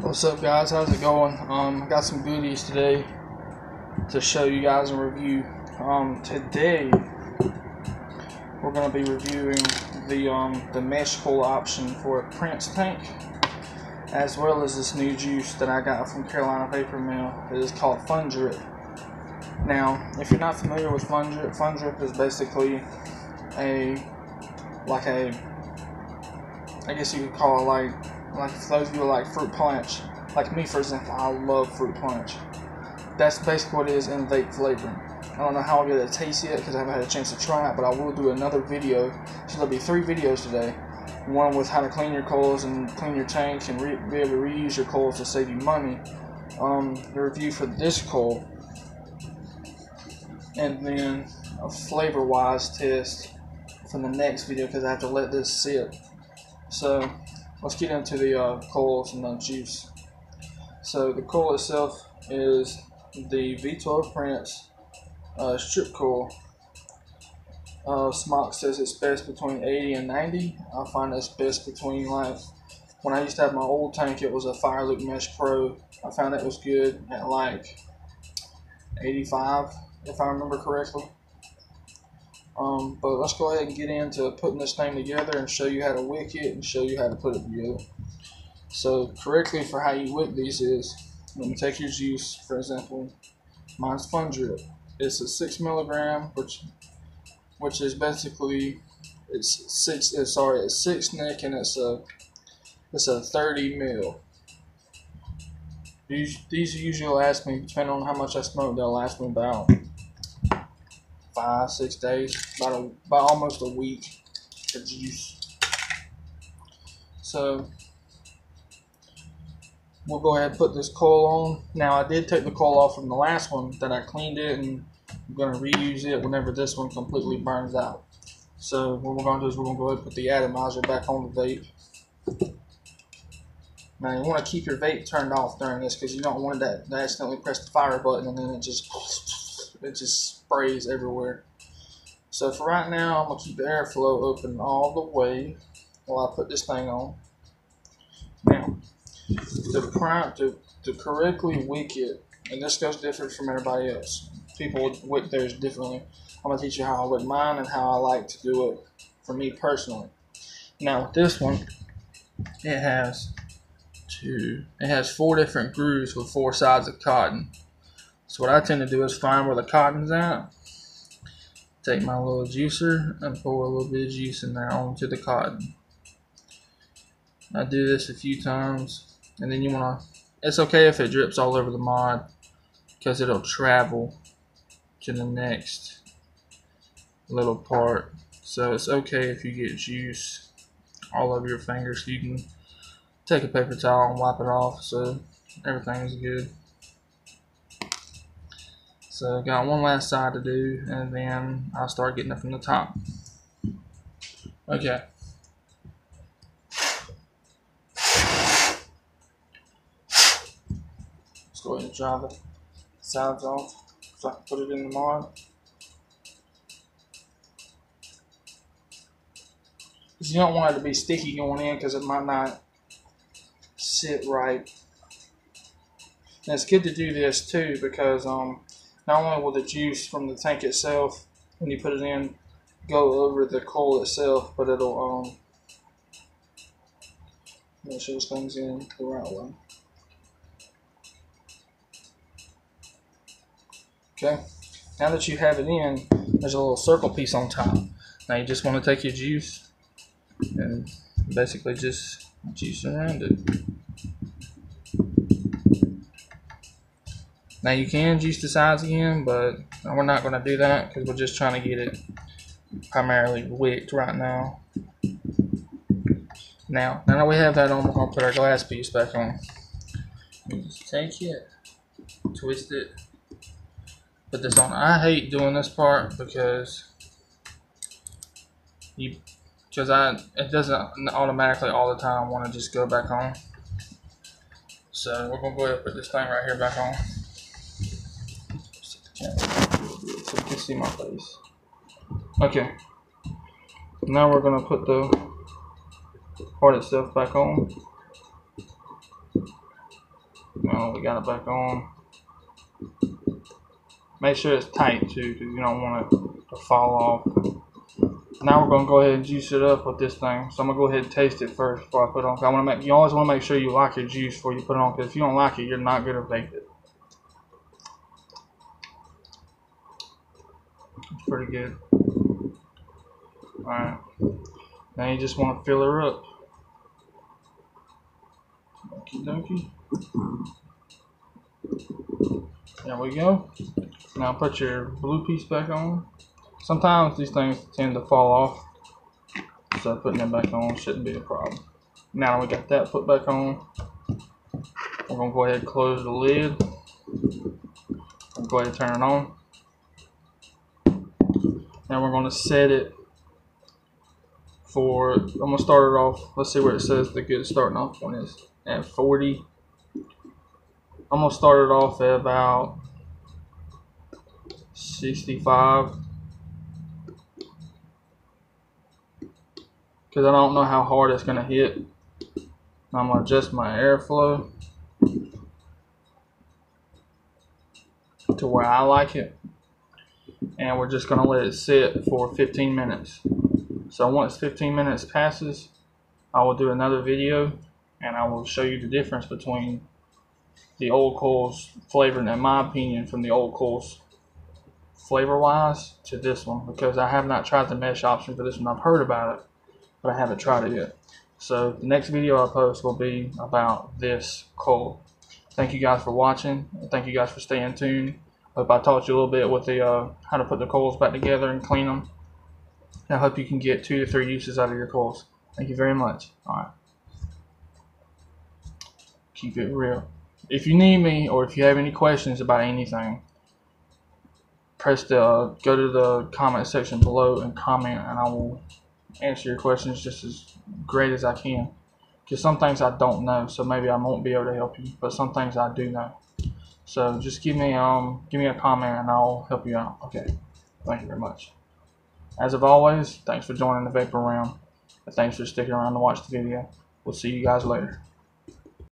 What's up, guys? How's it going? I got some goodies today to show you guys and review. Today we're going to be reviewing the mesh coil option for a Prince tank, as well as this new juice that I got from Carolina Paper Mill. It is called Fun Drip. Now, if you're not familiar with Fun Drip is basically I guess you could call it like for those of you who like fruit punch, like me for example, I love fruit punch. That's basically what it is in vape flavoring. I don't know how I'll get it to taste yet because I haven't had a chance to try it, but I will do another video. So there'll be 3 videos today. One with how to clean your coils and clean your tanks and be able to reuse your coils to save you money. The review for this coil, and then a flavor-wise test from the next video because I have to let this sit. So let's get into the coils and the juice. So the coil itself is the V12 Prince strip coil. Smock says it's best between 80 and 90. I find it's best between, like, when I used to have my old tank, it was a Fire Loop Mesh Pro. I found it was good at like 85, if I remember correctly. But let's go ahead and get into putting this thing together and show you how to wick it and show you how to put it together. So correctly for how you wick these is, when you take your juice, for example, mine's Fun Drip. It's a 6 milligram, which is basically it's 6 nick, and it's a 30 mil. These usually last me, depending on how much I smoke, they'll last me about 5-6 days, about almost a week of juice. So we'll go ahead and put this coil on. Now, I did take the coil off from the last one that I cleaned it, and I'm going to reuse it whenever this one completely burns out. So what we're going to do is we're going to go ahead and put the atomizer back on the vape. Now, you want to keep your vape turned off during this because you don't want that to accidentally press the fire button and then it just sprays everywhere. So for right now, I'm going to keep the airflow open all the way while I put this thing on. Now, to correctly wick it, and this goes different from everybody else. People wick theirs differently. I'm going to teach you how I wick mine and how I like to do it for me personally. Now with this one, it has 4 different grooves with 4 sides of cotton. So what I tend to do is find where the cotton's at, take my little juicer and pour a little bit of juice in there onto the cotton. I do this a few times, and then it's okay if it drips all over the mod because it'll travel to the next little part. So it's okay if you get juice all over your fingers. So you can take a paper towel and wipe it off so everything's good. So got one last side to do, and then I'll start getting it from the top. Okay. Let's go ahead and dry the sides off so I can put it in the mod. Because you don't want it to be sticky going in because it might not sit right. And it's good to do this too because not only will the juice from the tank itself, when you put it in, go over the coil itself, but it'll make sure this thing's in the right way. Okay, now that you have it in, there's a little circle piece on top. Now you just want to take your juice and basically just juice around it. Now you can juice the sides again, but we're not going to do that because we're just trying to get it primarily wicked right now. Now that we have that on, we're going to put our glass piece back on. You just take it, twist it, put this on. I hate doing this part because it doesn't automatically all the time want to just go back on. So we're going to go ahead and put this thing right here back on. So you can see my face. Okay. Now we're going to put the part itself back on. Now we got it back on. Make sure it's tight too, because you don't want it to fall off. Now we're gonna go ahead and juice it up with this thing. So I'm gonna go ahead and taste it first before I put it on. You always want to make sure you like your juice before you put it on, because if you don't like it, you're not gonna bake it. It's pretty good. All right. Now you just want to fill her up. Okie dokie. There we go. Now put your blue piece back on. Sometimes these things tend to fall off, so putting it back on shouldn't be a problem. Now we got that put back on. We're going to go ahead and close the lid. We'll go ahead and turn it on. Now we're going to set it for, I'm going to start it off, let's see where it says the good starting off point is, at 40. I'm going to start it off at about 65. Because I don't know how hard it's going to hit. I'm going to adjust my airflow to where I like it. And we're just going to let it sit for 15 minutes. So once 15 minutes passes, I will do another video and I will show you the difference between the old coils flavor, in my opinion, from the old coils flavor wise to this one, because I have not tried the mesh option for this one. I've heard about it, but I haven't tried it yet. So the next video I post will be about this coil. Thank you guys for watching. Thank you guys for staying tuned. Hope I taught you a little bit with the how to put the coils back together and clean them. I hope you can get 2 to 3 uses out of your coils. Thank you very much. All right. Keep it real. If you need me, or if you have any questions about anything, go to the comment section below and comment, and I will answer your questions just as great as I can. Because some things I don't know, so maybe I won't be able to help you, but some things I do know. So just give me a comment and I'll help you out. Okay. Thank you very much. As of always, thanks for joining the Vapor Realm. And thanks for sticking around to watch the video. We'll see you guys later.